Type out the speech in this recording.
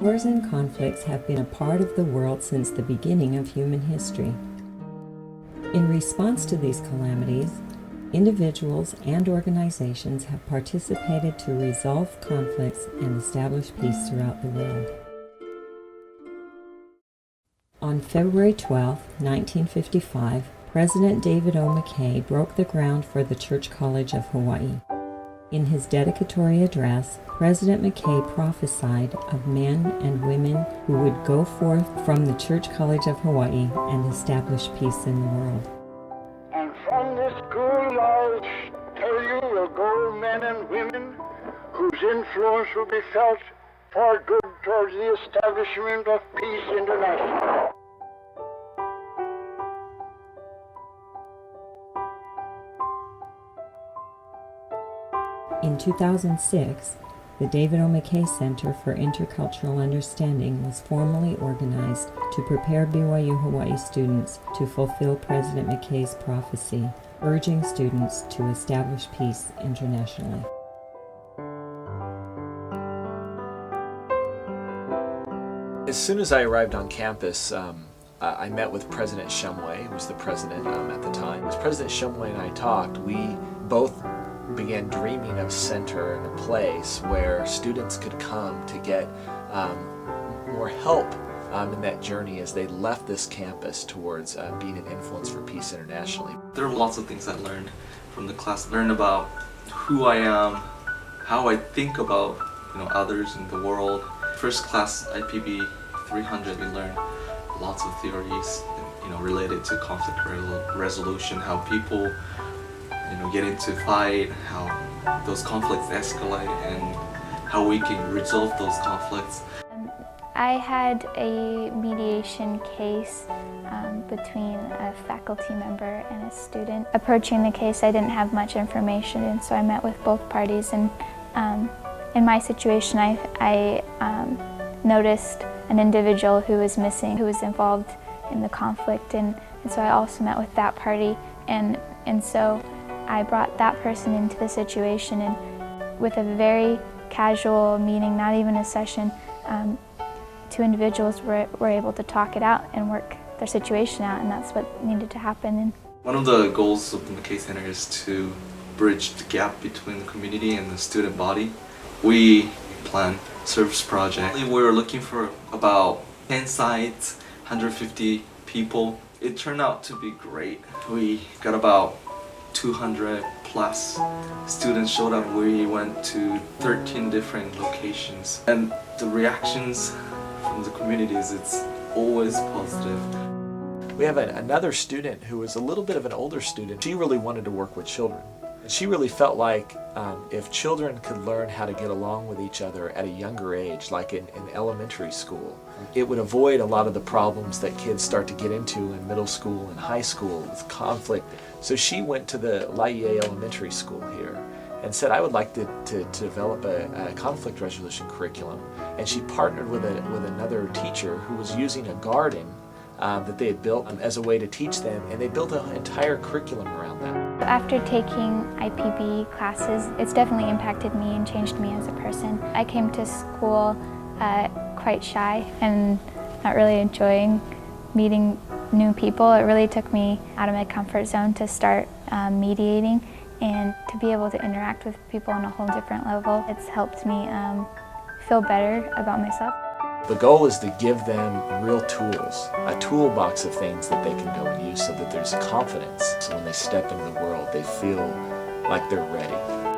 Wars and conflicts have been a part of the world since the beginning of human history. In response to these calamities, individuals and organizations have participated to resolve conflicts and establish peace throughout the world. On February 12, 1955, President David O. McKay broke the ground for the Church College of Hawaii. In his dedicatory address, President McKay prophesied of men and women who would go forth from the Church College of Hawaii and establish peace in the world. And from this school, I'll tell you, will go men and women whose influence will be felt for good towards the establishment of peace internationally. In 2006, the David O. McKay Center for Intercultural Understanding was formally organized to prepare BYU-Hawaii students to fulfill President McKay's prophecy, urging students to establish peace internationally. As soon as I arrived on campus, I met with President Shumway, who was the president at the time. As President Shumway and I talked, we both began dreaming of a center and a place where students could come to get more help in that journey as they left this campus towards being an influence for peace internationally. There are lots of things I learned from the class. Learn about who I am, how I think about others in the world. First class IPB 300, we learned lots of theories related to conflict resolution, how people get into fight, how those conflicts escalate, and how we can resolve those conflicts. I had a mediation case between a faculty member and a student. Approaching the case, I didn't have much information, and so I met with both parties. And in my situation, I noticed an individual who was missing, who was involved in the conflict, and so I also met with that party, and so I brought that person into the situation, and with a very casual meeting, not even a session, two individuals were able to talk it out and work their situation out, and that's what needed to happen. And one of the goals of the McKay Center is to bridge the gap between the community and the student body. We plan service project. We were looking for about 10 sites, 150 people. It turned out to be great. We got about 200 plus students showed up. We went to 13 different locations, and the reactions from the communities, it's always positive. We have another student who was a little bit of an older student. She really wanted to work with children. And she really felt like if children could learn how to get along with each other at a younger age, like in elementary school, it would avoid a lot of the problems that kids start to get into in middle school and high school with conflict. So she went to the Laie Elementary School here and said, I would like to develop a conflict resolution curriculum. And she partnered with another teacher who was using a garden that they had built as a way to teach them, and they built an entire curriculum around that. after taking IPB classes, it's definitely impacted me and changed me as a person. I came to school quite shy and not really enjoying meeting new people. It really took me out of my comfort zone to start mediating and to be able to interact with people on a whole different level. It's helped me feel better about myself. The goal is to give them real tools, a toolbox of things that they can go and use so that there's confidence. So when they step into the world, they feel like they're ready.